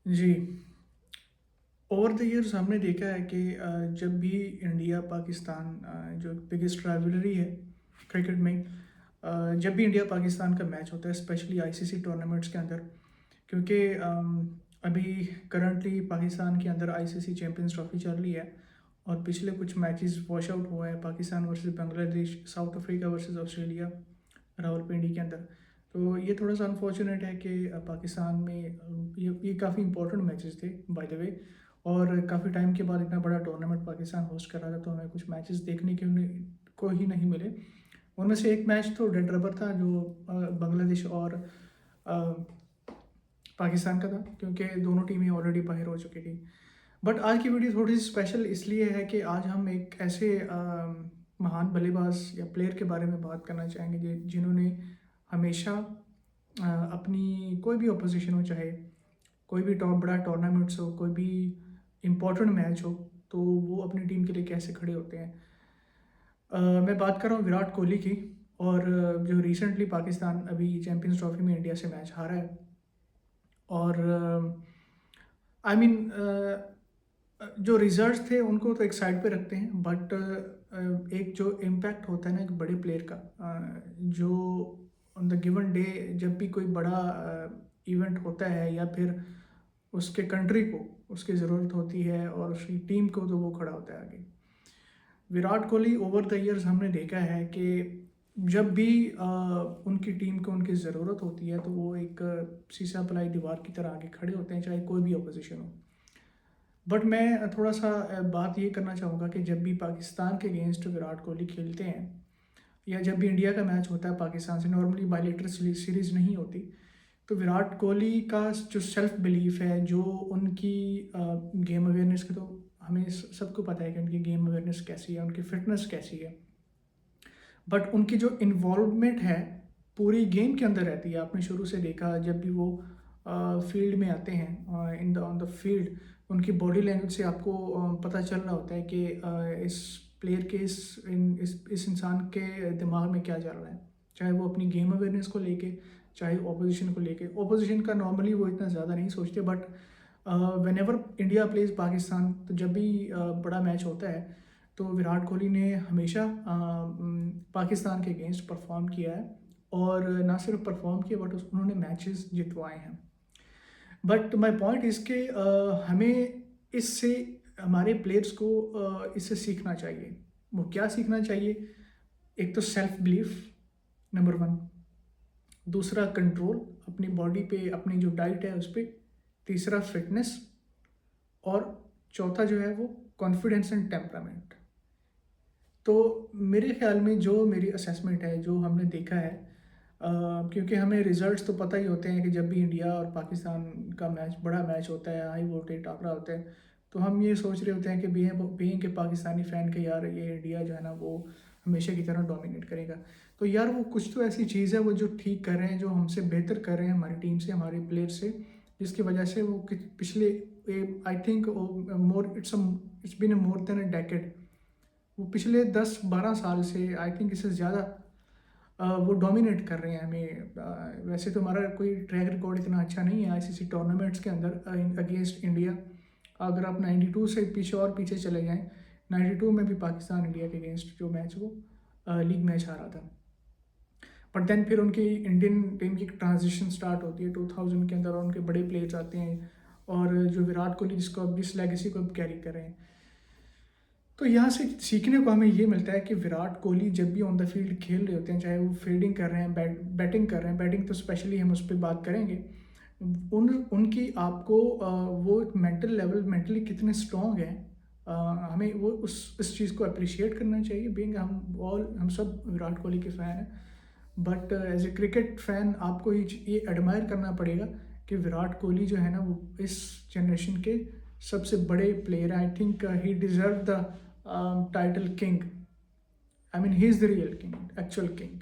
Ji, over the years हमने देखा है कि जब भी इंडिया पाकिस्तान जो बिगेस्ट राइवलरी है क्रिकेट में, जब भी इंडिया पाकिस्तान का मैच होता है स्पेशली आईसीसी टूर्नामेंट्स के अंदर, क्योंकि अभी करंटली पाकिस्तान के अंदर आईसीसी चैंपियंस ट्रॉफी चल रही है और पिछले कुछ मैचेस वॉश आउट हुए हैं, Pakistan versus Bangladesh, south Africa versus Australia Rawalpindi के अंदर। तो ये थोड़ा सा अनफॉर्चुनेट है कि पाकिस्तान में ये काफ़ी इंपॉर्टेंट मैचेस थे बाय द वे, और काफ़ी टाइम के बाद इतना बड़ा टूर्नामेंट पाकिस्तान होस्ट कर रहा था, तो हमें कुछ मैचेस देखने के को ही नहीं मिले। उनमें से एक मैच तो डेड रबर था जो बांग्लादेश और पाकिस्तान का था, क्योंकि दोनों टीमें ऑलरेडी बाहर हो चुकी थी। बट आज की वीडियो थोड़ी सी स्पेशल इसलिए है कि आज हम एक ऐसे महान बल्लेबाज या प्लेयर के बारे में बात करना चाहेंगे जिन्होंने हमेशा अपनी कोई भी अपोजिशन हो, चाहे कोई भी टॉप बड़ा टूर्नामेंट्स हो, कोई भी इम्पोर्टेंट मैच हो, तो वो अपनी टीम के लिए कैसे खड़े होते हैं। मैं बात कर रहा हूँ विराट कोहली की, और जो रिसेंटली पाकिस्तान अभी चैंपियंस ट्रॉफी में इंडिया से मैच हारा है। और आई मीन जो रिजल्ट्स थे उनको तो एक साइड पे रखते हैं, बट एक जो इम्पैक्ट होता है ना एक बड़े प्लेयर का, जो ऑन द गिवन डे जब भी कोई बड़ा इवेंट होता है या फिर उसके कंट्री को उसकी ज़रूरत होती है और उसकी टीम को, तो वो खड़ा होता है आगे। Virat Kohli over the years हमने देखा है कि जब भी उनकी टीम को उनकी ज़रूरत होती है तो वो एक शीशा पलाई दीवार की तरह आगे खड़े होते हैं, चाहे कोई भी अपोजिशन हो। बट मैं थोड़ा सा बात ये करना चाहूँगा कि जब भी पाकिस्तान के अगेंस्ट विराट कोहली खेलते हैं, या जब भी इंडिया का मैच होता है पाकिस्तान से, नॉर्मली बायलेटरल सीरीज़ नहीं होती, तो विराट कोहली का जो सेल्फ बिलीफ है, जो उनकी गेम अवेयरनेस की, तो हमें सबको पता है कि उनकी गेम अवेयरनेस कैसी है, उनकी फिटनेस कैसी है। बट उनकी जो इन्वॉल्वमेंट है पूरी गेम के अंदर रहती है। आपने शुरू से देखा जब भी वो फील्ड में आते हैं, in the on the field, उनकी बॉडी लैंग्वेज से आपको पता चल रहा होता है कि इस प्लेयर के इस इंसान के दिमाग में क्या चल रहा है, चाहे वो अपनी गेम अवेयरनेस को लेके, चाहे ओपोजिशन को लेके। ओपोजिशन का नॉर्मली वो इतना ज़्यादा नहीं सोचते, but whenever India plays Pakistan, तो जब भी बड़ा मैच होता है तो विराट कोहली ने हमेशा पाकिस्तान के अगेंस्ट परफॉर्म किया है, और ना सिर्फ परफॉर्म किया बट उन्होंने मैचेस जितवाए हैं। बट माय पॉइंट इसके हमें इससे हमारे प्लेयर्स को इससे सीखना चाहिए। वो क्या सीखना चाहिए? एक तो सेल्फ बिलीफ, नंबर वन। दूसरा कंट्रोल अपनी बॉडी पे, अपनी जो डाइट है उस पर। तीसरा फिटनेस। और चौथा जो है वो कॉन्फिडेंस एंड टेम्परामेंट। तो मेरे ख्याल में जो मेरी असेसमेंट है, जो हमने देखा है, क्योंकि हमें रिजल्ट्स तो पता ही होते हैं कि जब भी इंडिया और पाकिस्तान का मैच, बड़ा मैच होता है, हाई वोल्टेज टाकरा होता है, तो हम ये सोच रहे होते हैं कि बीइंग के पाकिस्तानी फ़ैन के, यार ये इंडिया जो है ना वो हमेशा की तरह डोमिनेट करेगा। तो यार वो कुछ तो ऐसी चीज़ है वो जो ठीक कर रहे हैं, जो हमसे बेहतर कर रहे हैं हमारी टीम से, हमारे प्लेयर से, जिसकी वजह से वो पिछले I think more it's been more than a decade, वो पिछले 10-12 साल से आई थिंक इससे ज़्यादा वो डोमिनेट कर रहे हैं हमें। वैसे तो हमारा कोई ट्रैक रिकॉर्ड इतना अच्छा नहीं है आईसीसी टूर्नामेंट्स के अंदर अगेंस्ट इंडिया। अगर आप 92 से पीछे और पीछे चले जाएं, 92 में भी पाकिस्तान इंडिया के अगेंस्ट जो मैच वो लीग मैच हारा था। बट देन फिर उनकी इंडियन टीम की ट्रांजिशन स्टार्ट होती है 2000 के अंदर, और उनके बड़े प्लेयर्स आते हैं, और जो विराट कोहली जिसको अब जिस लेगेसी को अब कैरी कर रहे हैं। तो यहाँ से सीखने को हमें ये मिलता है कि विराट कोहली जब भी ऑन द फील्ड खेल रहे होते हैं, चाहे वो फील्डिंग कर रहे हैं, बैटिंग कर रहे हैं, बैटिंग तो स्पेशली हम उस पर बात करेंगे, उनकी आपको वो एक मेंटल लेवल, मेंटली कितने स्ट्रॉन्ग हैं, हमें वो उस चीज़ को अप्रिशिएट करना चाहिए। बीइंग हम सब विराट कोहली के फ़ैन हैं, but as a cricket fan आपको ये एडमायर करना पड़ेगा कि विराट कोहली जो है ना वो इस जनरेशन के सबसे बड़े player. I think he deserve the title king. I mean he is the real king, actual king.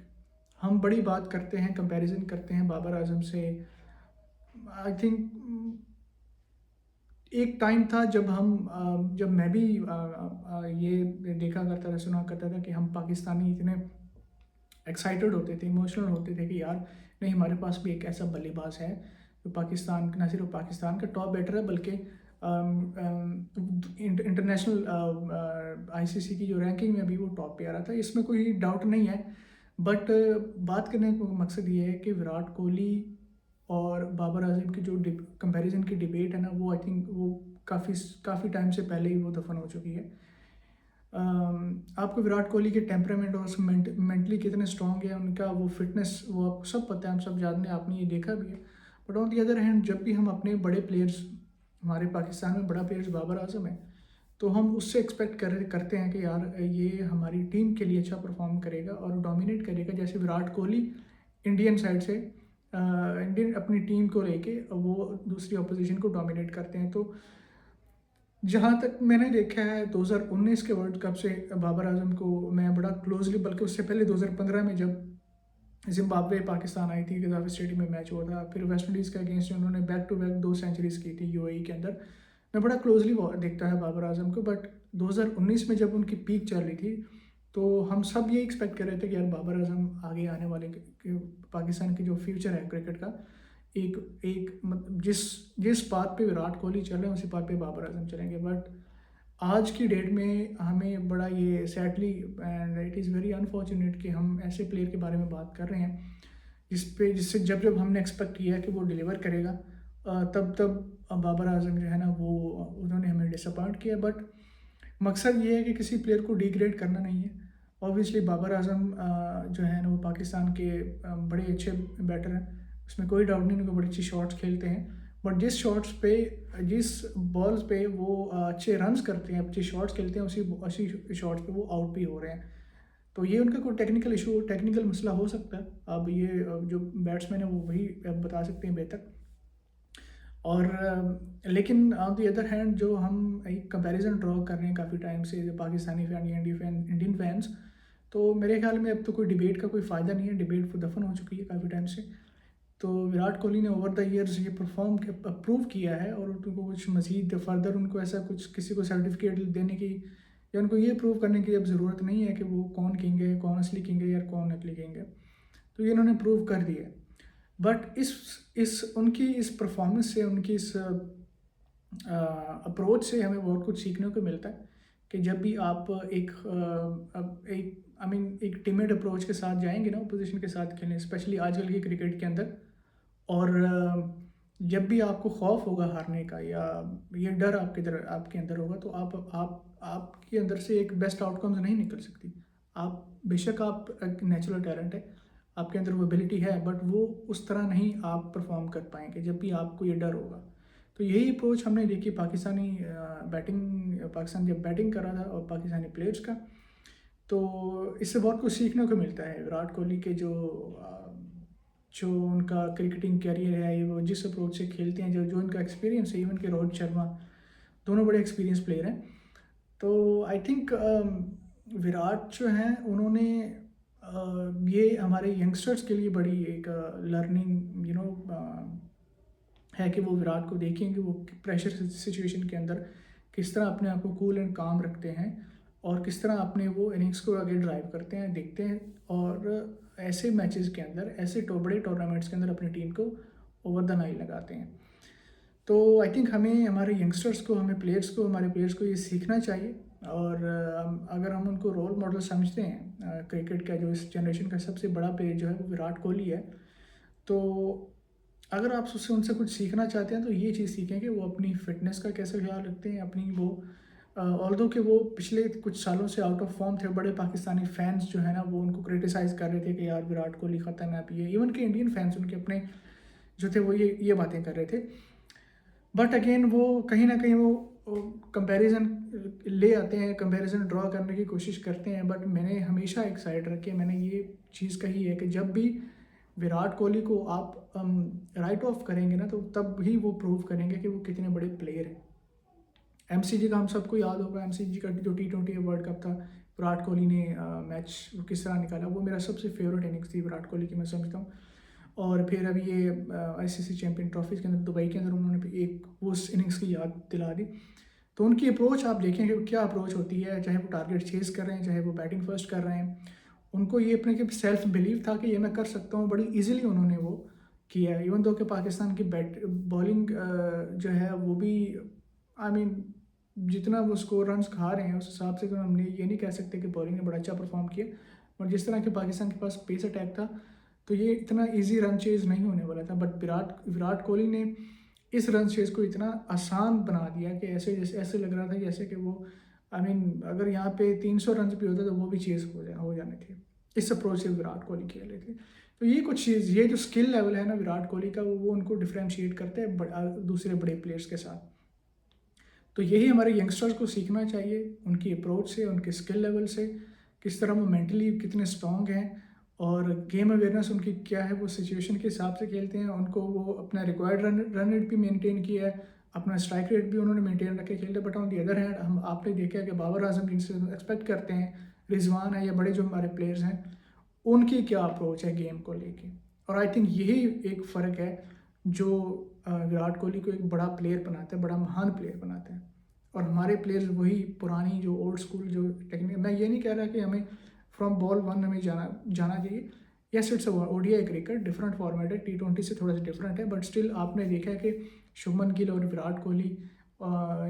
हम बड़ी बात करते हैं, कंपैरिजन करते हैं बाबर आजम से। आई थिंक एक टाइम था जब जब मैं भी ये देखा करता था, सुना करता था कि हम पाकिस्तानी इतने एक्साइटेड होते थे, इमोशनल होते थे कि यार नहीं, हमारे पास भी एक ऐसा बल्लेबाज है पाकिस्तान ना सिर्फ पाकिस्तान का टॉप बैटर है बल्कि इंटरनेशनल आईसीसी की जो रैंकिंग में अभी वो टॉप पे आ रहा था, इसमें कोई डाउट नहीं है। बट बात करने का मकसद ये है कि विराट कोहली और बाबर आजम की जो कंपैरिजन की डिबेट है ना, वो आई थिंक वो काफ़ी टाइम से पहले ही वो दफन हो चुकी है। आपको विराट कोहली के टेम्परामेंट और मेंटली कितने स्ट्रॉन्ग है, उनका वो फिटनेस, वो आपको सब पता है, हम सब जानते हैं, आपने ये देखा भी है। But on the other hand, जब भी हम अपने बड़े प्लेयर्स, हमारे पाकिस्तान में बड़ा प्लेयर्स बाबर आजम है, तो हम उससे एक्सपेक्ट करते हैं कि यार ये हमारी टीम के लिए अच्छा परफॉर्म करेगा और डोमिनेट करेगा। जैसे विराट कोहली इंडियन साइड से इंडियन अपनी टीम को लेके वो दूसरी अपोजिशन को डोमिनेट करते हैं। तो जहाँ तक मैंने देखा है 2019 के वर्ल्ड कप से बाबर आजम को मैं बड़ा क्लोजली, बल्कि उससे पहले 2015 में जब जिम्बाब्वे पाकिस्तान आई थी, गद्दाफी स्टेडियम में मैच हुआ था, फिर वेस्ट इंडीज़ के अगेंस्ट उन्होंने बैक टू बैक 2 सेंचुरीज की थी यूएई के अंदर, मैं बड़ा क्लोजली देखता है बाबर आजम को। बट 2019 में जब उनकी पीक चल रही थी, तो हम सब ये एक्सपेक्ट कर रहे थे कि यार बाबर आजम आगे आने वाले पाकिस्तान की जो फ्यूचर है क्रिकेट का, एक एक मतलब जिस बात पे विराट कोहली चल रहे हैं उसी बात पे बाबर आजम चलेंगे। बट आज की डेट में हमें बड़ा ये sadly and it is very unfortunate कि हम ऐसे प्लेयर के बारे में बात कर रहे हैं जिससे जब जब हमने एक्सपेक्ट किया कि वो डिलीवर करेगा, तब तब बाबर आजम जो है ना वो उन्होंने हमें डिसअपॉइंट किया। बट मकसद ये है कि किसी प्लेयर को डिग्रेड करना नहीं है। ऑब्वियसली बाबर आजम जो है ना वो पाकिस्तान के बड़े अच्छे बैटर हैं, उसमें कोई डाउट नहीं, उनको बड़ी अच्छी शॉट्स खेलते हैं। बट जिस बॉल्स पे वो अच्छे रन्स करते हैं, अच्छी शॉट्स खेलते हैं, उसी शॉट्स पे वो आउट भी हो रहे हैं। तो ये उनका कोई टेक्निकल मसला हो सकता है। अब ये जो बैट्समैन है वो वही बता सकते हैं बेहतर। और लेकिन ऑन दी अदर हैंड जो हम एक कंपैरिजन ड्रॉ कर रहे हैं काफ़ी टाइम से, जो पाकिस्तानी फैन या इंडियन फैंस, तो मेरे ख्याल में अब तो कोई डिबेट का कोई फ़ायदा नहीं है, डिबेट दफन हो चुकी है काफ़ी टाइम से। तो विराट कोहली ने ओवर द ईयर्स ये प्रूव किया है, और उनको कुछ मज़ीद फर्दर उनको ऐसा कुछ किसी को सर्टिफिकेट देने की या उनको ये प्रूव करने की अब ज़रूरत नहीं है कि वो कौन किंग है, कौन असली किंग है या कौन नकली किंग है। तो ये इन्होंने प्रूव कर दिया है। बट इस उनकी इस परफॉर्मेंस से, उनकी इस अप्रोच से हमें बहुत कुछ सीखने को मिलता है कि जब भी आप एक टीमेड अप्रोच के साथ जाएंगे ना अपोजिशन के साथ खेलने, स्पेशली आजकल की क्रिकेट के अंदर, और जब भी आपको खौफ होगा हारने का या ये डर आपके अंदर होगा, तो आपके अंदर से एक बेस्ट आउटकम्स नहीं निकल सकती। आप बेशक आप एक नेचुरल टैलेंट है, आपके अंदर वो एबिलिटी है, बट वो उस तरह नहीं आप परफॉर्म कर पाएंगे जब भी आपको ये डर होगा। तो यही अप्रोच हमने देखी पाकिस्तान जब बैटिंग कर रहा था और पाकिस्तानी प्लेयर्स का, तो इससे बहुत कुछ सीखने को मिलता है। विराट कोहली के जो उनका क्रिकेटिंग कैरियर है, ये वो जिस अप्रोच से खेलते हैं, जो उनका एक्सपीरियंस है, इवन के रोहित शर्मा दोनों बड़े एक्सपीरियंस प्लेयर हैं। तो आई थिंक विराट जो हैं उन्होंने ये हमारे यंगस्टर्स के लिए बड़ी एक लर्निंग है कि वो विराट को देखें कि वो प्रेशर सिचुएशन के अंदर किस तरह अपने आप को कूल एंड काम रखते हैं और किस तरह अपने वो इनिंग्स को आगे ड्राइव करते हैं, देखते हैं, और ऐसे मैचेस के अंदर, ऐसे बड़े टूर्नामेंट्स के अंदर अपनी टीम को ओवर द नाइल लगाते हैं। तो आई थिंक हमें हमारे यंगस्टर्स को, हमारे प्लेयर्स को ये सीखना चाहिए। और अगर हम उनको रोल मॉडल समझते हैं, क्रिकेट का जो इस जनरेशन का सबसे बड़ा प्लेयर जो है वो विराट कोहली है, तो अगर आप उससे उनसे कुछ सीखना चाहते हैं तो ये चीज़ सीखें कि वो अपनी फ़िटनेस का कैसे ख्याल रखते हैं, अपनी वो ऑल्दो कि वो पिछले कुछ सालों से आउट ऑफ फॉर्म थे, बड़े पाकिस्तानी फैंस जो है ना वो उनको क्रिटिसाइज़ कर रहे थे कि यार विराट कोहली ख़त्म है, ये इवन के इंडियन फैंस उनके अपने जो थे वो ये बातें कर रहे थे। बट अगेन वो कहीं ना कहीं वो कंपैरिजन ले आते हैं, कंपैरिजन ड्रॉ करने की कोशिश करते हैं। बट मैंने हमेशा एक साइड रख के मैंने ये चीज़ कही है कि जब भी विराट कोहली को आप राइट ऑफ करेंगे ना, तो तब ही वो प्रूव करेंगे कि वो कितने बड़े प्लेयर हैं। एमसीजी का हम सबको याद होगा, एमसीजी का जो T20 वर्ल्ड कप था, विराट कोहली ने मैच किस तरह निकाला, वो मेरा सबसे फेवरेट इनिंग्स थी विराट कोहली की, मैं समझता हूँ। और फिर अभी ये आईसीसी चैम्पियन ट्रॉफीज़ के अंदर दुबई के अंदर उन्होंने एक उस इनिंग्स की याद दिला दी। तो उनकी अप्रोच आप देखें कि क्या अप्रोच होती है, चाहे वो टारगेट चेज़ कर रहे हैं, चाहे वो बैटिंग फर्स्ट कर रहे हैं, उनको ये अपने के सेल्फ बिलीव था कि ये मैं कर सकता हूँ। बड़ी ईजिली उन्होंने वो किया है। इवन दो कि पाकिस्तान की बॉलिंग जो है वो भी आई मीन जितना वो स्कोर रन्स खा रहे हैं उस हिसाब से तो हमने ये नहीं कह सकते कि बॉलिंग ने बड़ा अच्छा परफॉर्म किया। और जिस तरह के पाकिस्तान के पास पेस अटैक था तो ये इतना इजी रन चेज नहीं होने वाला था। बट विराट कोहली ने इस रन चेज को इतना आसान बना दिया कि ऐसे लग रहा था जैसे कि वो आई मीन अगर यहाँ पे 300 रन भी होता तो वो भी चेज हो जाने थे। इस अप्रोच से विराट कोहली खेले थे। तो ये कुछ चीज़, ये जो स्किल लेवल है ना विराट कोहली का, वो उनको डिफ्रेंशिएट करते हैं दूसरे बड़े प्लेयर्स के साथ। तो यही हमारे यंगस्टर्स को सीखना चाहिए उनकी अप्रोच से, उनके स्किल लेवल से, किस तरह वो मेंटली कितने स्ट्रॉन्ग हैं और गेम अवेयरनेस उनकी क्या है, वो सिचुएशन के हिसाब से खेलते हैं। उनको वो अपना रिक्वायर्ड रन रेट भी मेंटेन किया है, अपना स्ट्राइक रेट भी उन्होंने मेंटेन रख के खेलते हैं। But on the other hand हम आपने देखा है कि बाबर आजम जिनसे एक्सपेक्ट करते हैं, रिजवान है या बड़े जो हमारे प्लेयर्स हैं, उनकी क्या अप्रोच है गेम को लेके। और आई थिंक यही एक फ़र्क है जो विराट कोहली को एक बड़ा प्लेयर बनाता है, बड़ा महान प्लेयर बनाता है। और हमारे प्लेयर्स वही पुरानी जो ओल्ड स्कूल जो टेक्निक, मैं ये नहीं कह रहा कि हमें फ्रॉम बॉल वन हमें जाना चाहिए। Yes it's ODI cricket, different format है, T20 से थोड़ा सा डिफरेंट है। बट स्टिल आपने देखा है कि शुभमन गिल और विराट कोहली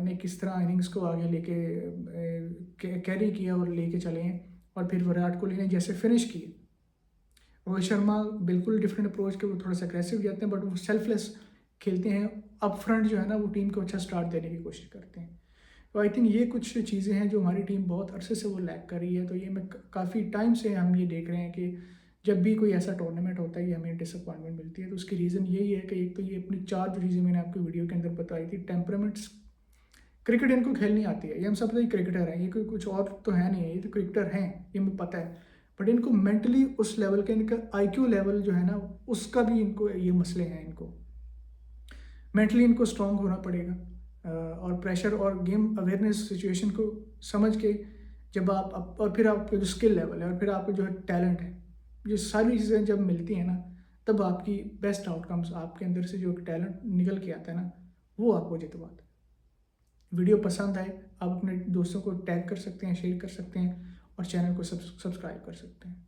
ने किस तरह इनिंग्स को आगे लेके कैरी किया और लेके चले हैं। और फिर विराट कोहली ने जैसे फिनिश किए। रोहित शर्मा बिल्कुल डिफरेंट अप्रोच के, वो थोड़ा सा अग्रेसिव जाते हैं बट वो सेल्फलेस खेलते हैं। अप फ्रंट जो है ना वो टीम को अच्छा स्टार्ट देने की कोशिश करते हैं। तो आई थिंक ये कुछ चीज़ें हैं जो हमारी टीम बहुत अरसे से वो लैक कर रही है। तो ये मैं काफ़ी टाइम से हम ये देख रहे हैं कि जब भी कोई ऐसा टूर्नामेंट होता है ये हमें डिसअपॉइंटमेंट मिलती है। तो उसकी रीज़न यही है कि एक तो ये अपनी 4 जो चीज़ें मैंने आपको वीडियो के अंदर बताई थी, टेम्परामेंट्स, क्रिकेट इनको खेलनी आती है, ये हम सब तो क्रिकेटर हैं, ये कोई कुछ और तो है नहीं है, ये तो क्रिकेटर हैं, ये मुझे पता है। बट इनको मेंटली उस लेवल के, इनका आईक्यू लेवल जो है ना उसका भी इनको ये मसले हैं। इनको मेंटली इनको स्ट्रांग होना पड़ेगा और प्रेशर और गेम अवेयरनेस सिचुएशन को समझ के जब आप और फिर आपका जो स्किल लेवल है और फिर आपका जो है टैलेंट है, ये सारी चीज़ें जब मिलती हैं ना तब आपकी बेस्ट आउटकम्स, आपके अंदर से जो टैलेंट निकल के आता है ना वो आपको जितवाता है। वीडियो पसंद आए आप अपने दोस्तों को टैग कर सकते हैं, शेयर कर सकते हैं और चैनल को सब्सक्राइब कर सकते हैं।